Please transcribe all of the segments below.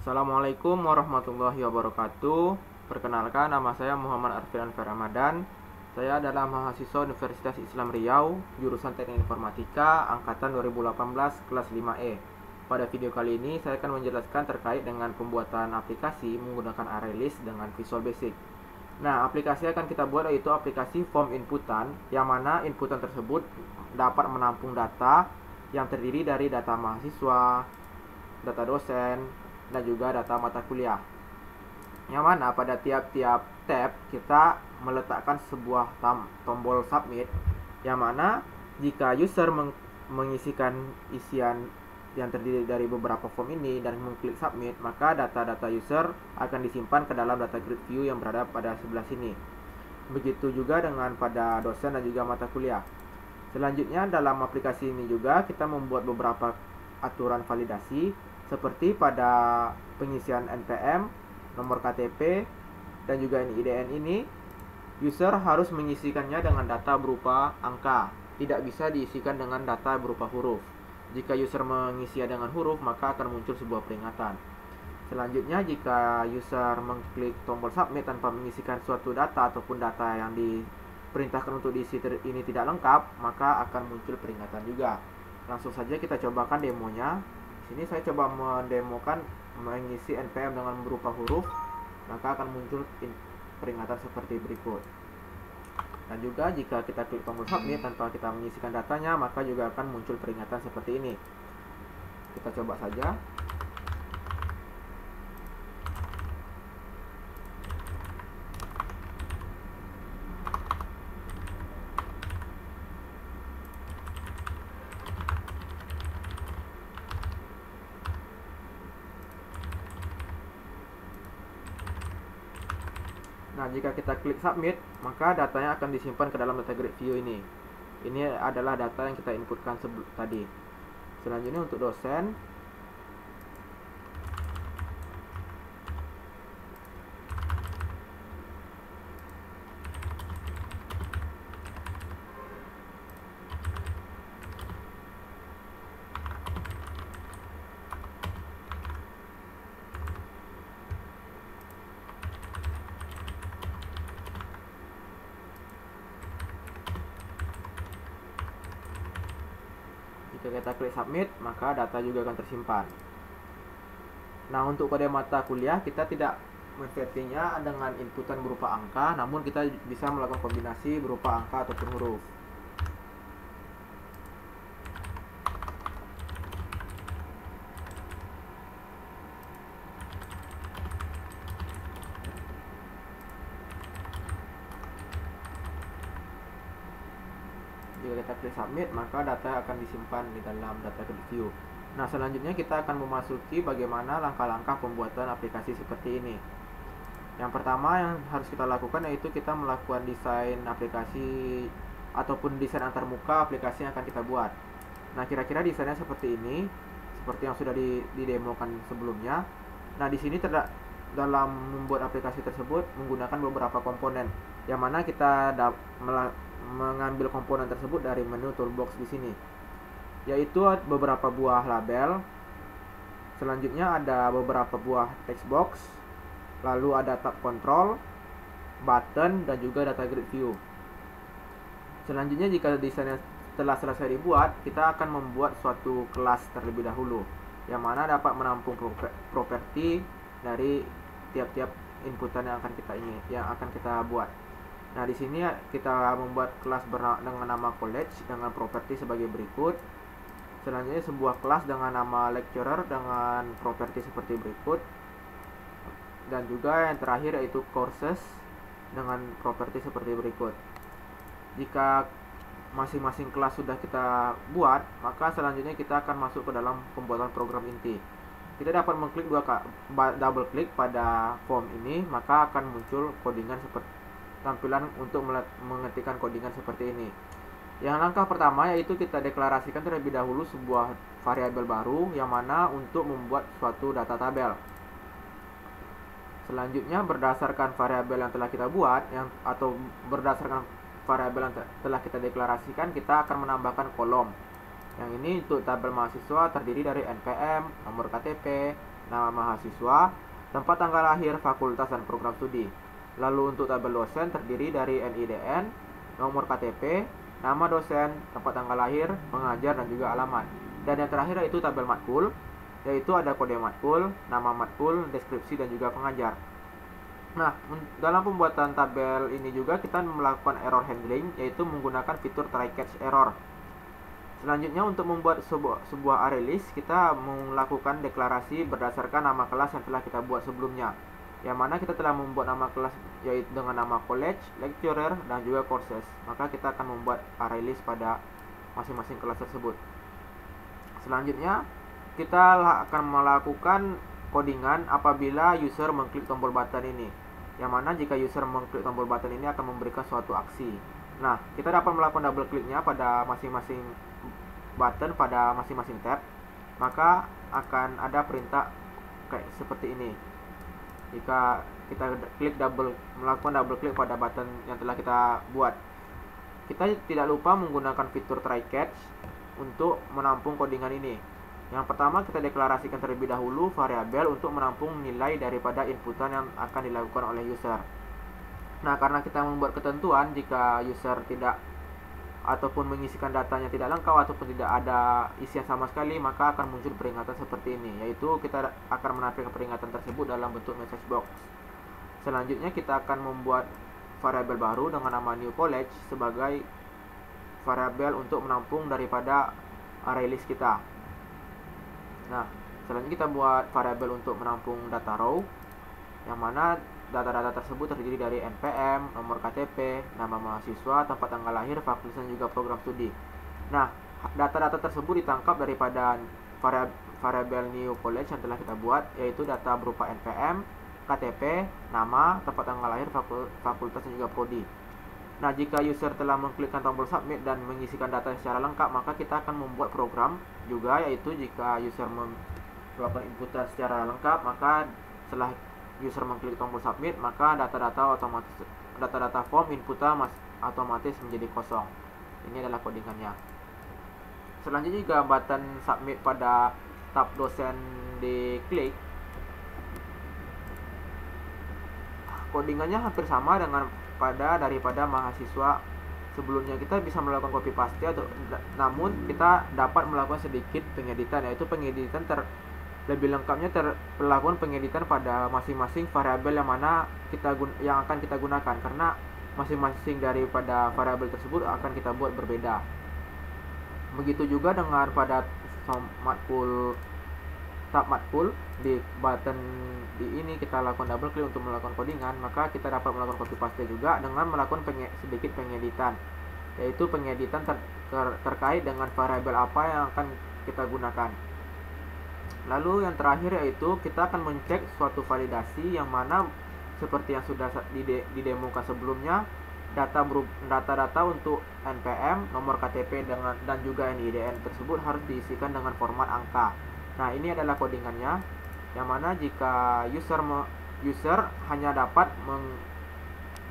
Assalamualaikum warahmatullahi wabarakatuh. Perkenalkan, nama saya Muhammad Arfian Ramadan. Saya adalah mahasiswa Universitas Islam Riau, jurusan Teknik Informatika, angkatan 2018, kelas 5E. Pada video kali ini, saya akan menjelaskan terkait dengan pembuatan aplikasi menggunakan ArrayList dengan Visual Basic. Nah, aplikasi yang akan kita buat yaitu aplikasi form inputan, yang mana inputan tersebut dapat menampung data yang terdiri dari data mahasiswa, data dosen, dan juga data mata kuliah. Yang mana pada tiap-tiap tab kita meletakkan sebuah tombol submit, yang mana jika user mengisikan isian yang terdiri dari beberapa form ini dan mengklik submit, maka data-data user akan disimpan ke dalam data grid view yang berada pada sebelah sini. Begitu juga dengan pada dosen dan juga mata kuliah. Selanjutnya dalam aplikasi ini juga kita membuat beberapa aturan validasi seperti pada pengisian NPM, nomor KTP, dan juga IDN ini, user harus mengisikannya dengan data berupa angka, tidak bisa diisikan dengan data berupa huruf. Jika user mengisinya dengan huruf, maka akan muncul sebuah peringatan. Selanjutnya, jika user mengklik tombol submit tanpa mengisikan suatu data ataupun data yang diperintahkan untuk diisi ini tidak lengkap, maka akan muncul peringatan juga. Langsung saja kita cobakan demonya. Sini saya coba mendemokan mengisi NPM dengan berupa huruf, maka akan muncul peringatan seperti berikut. Dan juga jika kita klik tombol submit tanpa kita mengisikan datanya, maka juga akan muncul peringatan seperti ini. Kita coba saja. Nah, jika kita klik submit, maka datanya akan disimpan ke dalam data grid view ini. Ini adalah data yang kita inputkan tadi. Selanjutnya untuk dosen, jika kita klik submit, maka data juga akan tersimpan. Nah, untuk kode mata kuliah kita tidak men-settingnya dengan inputan berupa angka, namun kita bisa melakukan kombinasi berupa angka ataupun huruf. Jika kita klik submit, maka data akan disimpan di dalam data grid view. Nah, selanjutnya kita akan memasuki bagaimana langkah-langkah pembuatan aplikasi seperti ini. Yang pertama yang harus kita lakukan yaitu kita melakukan desain aplikasi ataupun desain antarmuka aplikasi yang akan kita buat. Nah, kira-kira desainnya seperti ini, seperti yang sudah didemokan sebelumnya. Nah, di sini dalam membuat aplikasi tersebut menggunakan beberapa komponen, yang mana kita mengambil komponen tersebut dari menu toolbox di sini, yaitu beberapa buah label. Selanjutnya ada beberapa buah text box, lalu ada tab control, button, dan juga data grid view. Selanjutnya jika desainnya telah selesai dibuat, kita akan membuat suatu kelas terlebih dahulu, yang mana dapat menampung properti dari tiap-tiap inputan yang akan kita buat. Nah, di sini kita membuat kelas dengan nama college dengan properti sebagai berikut. Selanjutnya sebuah kelas dengan nama lecturer dengan properti seperti berikut. Dan juga yang terakhir yaitu courses dengan properti seperti berikut. Jika masing-masing kelas sudah kita buat, maka selanjutnya kita akan masuk ke dalam pembuatan program inti. Kita dapat mengklik double klik pada form ini, maka akan muncul codingan seperti tampilan untuk mengetikkan codingan seperti ini. Yang langkah pertama yaitu kita deklarasikan terlebih dahulu sebuah variabel baru, yang mana untuk membuat suatu data tabel. Selanjutnya berdasarkan variabel yang telah kita buat atau berdasarkan variabel yang telah kita deklarasikan, kita akan menambahkan kolom. Yang ini untuk tabel mahasiswa terdiri dari NPM, nomor KTP, nama mahasiswa, tempat tanggal lahir, fakultas, dan program studi. Lalu untuk tabel dosen terdiri dari NIDN, nomor KTP, nama dosen, tempat tanggal lahir, pengajar, dan juga alamat. Dan yang terakhir yaitu tabel matkul, yaitu ada kode matkul, nama matkul, deskripsi, dan juga pengajar. Nah, dalam pembuatan tabel ini juga kita melakukan error handling, yaitu menggunakan fitur try catch error. Selanjutnya untuk membuat sebuah array list, kita melakukan deklarasi berdasarkan nama kelas yang telah kita buat sebelumnya. Yang mana kita telah membuat nama kelas yaitu dengan nama college, lecturer, dan juga courses. Maka kita akan membuat array list pada masing-masing kelas tersebut. Selanjutnya kita akan melakukan codingan apabila user mengklik tombol button ini. Yang mana jika user mengklik tombol button ini akan memberikan suatu aksi. Nah, kita dapat melakukan double kliknya pada masing-masing button pada masing-masing tab. Maka akan ada perintah kayak seperti ini. Jika kita melakukan double klik pada button yang telah kita buat, kita tidak lupa menggunakan fitur try catch untuk menampung codingan ini. Yang pertama, kita deklarasikan terlebih dahulu variabel untuk menampung nilai daripada inputan yang akan dilakukan oleh user. Nah, karena kita membuat ketentuan jika user tidak ataupun mengisikan datanya tidak lengkap ataupun tidak ada isian sama sekali, maka akan muncul peringatan seperti ini, yaitu kita akan menampilkan peringatan tersebut dalam bentuk message box. Selanjutnya kita akan membuat variabel baru dengan nama new college sebagai variabel untuk menampung daripada array list kita. Nah, selanjutnya kita buat variabel untuk menampung data row, yang mana data-data tersebut terdiri dari NPM, nomor KTP, nama mahasiswa, tempat tanggal lahir, fakultas, dan juga program studi. Nah, data-data tersebut ditangkap daripada variabel new college yang telah kita buat, yaitu data berupa NPM, KTP, nama, tempat tanggal lahir, fakultas, dan juga prodi. Nah, jika user telah mengklikkan tombol submit dan mengisikan data secara lengkap, maka kita akan membuat program juga, yaitu jika user melakukan inputan secara lengkap, maka setelah user mengklik tombol submit, maka data-data form inputan otomatis menjadi kosong. Ini adalah codingannya. Selanjutnya jika button submit pada tab dosen diklik, codingannya hampir sama dengan daripada mahasiswa sebelumnya. Kita bisa melakukan copy paste namun kita dapat melakukan sedikit pengeditan, yaitu pengeditan lebih lengkapnya terlakukan pengeditan pada masing-masing variabel yang akan kita gunakan, karena masing-masing daripada variabel tersebut akan kita buat berbeda. Begitu juga dengan pada tab matkul di button di ini kita lakukan double klik untuk melakukan codingan, maka kita dapat melakukan copy paste juga dengan melakukan sedikit pengeditan, yaitu pengeditan terkait dengan variabel apa yang akan kita gunakan. Lalu yang terakhir yaitu kita akan mencek suatu validasi, yang mana seperti yang sudah didemokan sebelumnya, data-data untuk NPM, nomor KTP dan juga NIDN tersebut harus diisikan dengan format angka. Nah, ini adalah codingannya, yang mana jika user hanya dapat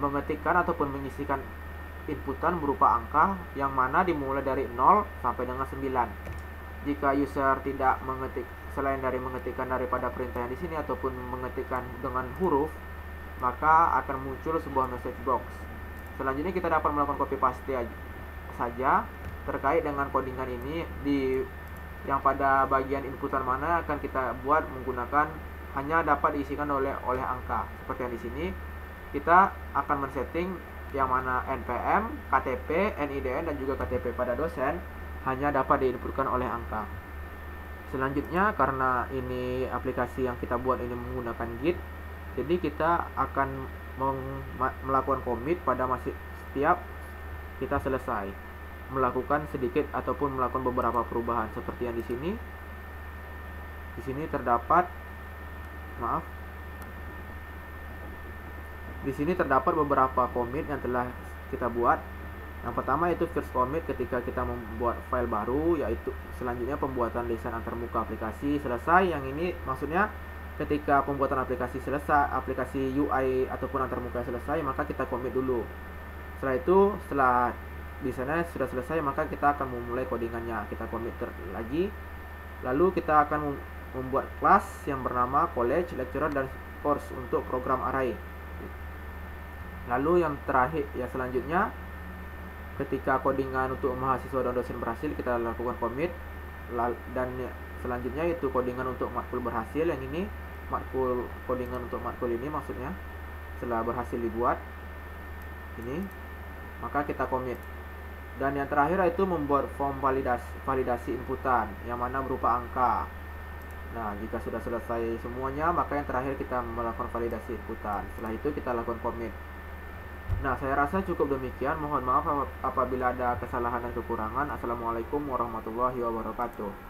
mengetikkan ataupun mengisikan inputan berupa angka yang mana dimulai dari 0 sampai dengan 9. Jika user tidak mengetik selain dari mengetikkan daripada perintah yang di sini ataupun mengetikkan dengan huruf, maka akan muncul sebuah message box. Selanjutnya kita dapat melakukan copy paste saja terkait dengan codingan ini yang pada bagian inputan mana akan kita buat menggunakan hanya dapat diisikan oleh angka. Seperti yang di sini kita akan men-setting yang mana NPM, KTP, NIDN dan juga KTP pada dosen hanya dapat diinputkan oleh angka. Selanjutnya, karena ini aplikasi yang kita buat ini menggunakan Git, jadi kita akan melakukan commit pada setiap kita selesai melakukan sedikit ataupun melakukan beberapa perubahan, seperti yang di sini. Di sini terdapat di sini terdapat beberapa commit yang telah kita buat. Yang pertama yaitu first commit ketika kita membuat file baru, yaitu selanjutnya pembuatan desain antarmuka aplikasi selesai. Yang ini maksudnya ketika pembuatan aplikasi selesai, aplikasi UI ataupun antarmuka selesai, maka kita commit dulu. Setelah itu, setelah desainnya sudah selesai, maka kita akan memulai codingannya. Kita commit lagi, lalu kita akan membuat kelas yang bernama college, lecturer, dan course untuk program array. Lalu yang terakhir, yang selanjutnya, ketika codingan untuk mahasiswa dan dosen berhasil, kita lakukan commit. Dan selanjutnya itu codingan untuk matkul berhasil. Yang ini codingan untuk matkul ini maksudnya setelah berhasil dibuat ini, maka kita commit. Dan yang terakhir itu membuat form validasi inputan yang mana berupa angka. Nah, jika sudah selesai semuanya, maka yang terakhir kita melakukan validasi inputan. Setelah itu kita lakukan commit. Nah, saya rasa cukup demikian. Mohon maaf apabila ada kesalahan dan kekurangan. Assalamualaikum warahmatullahi wabarakatuh.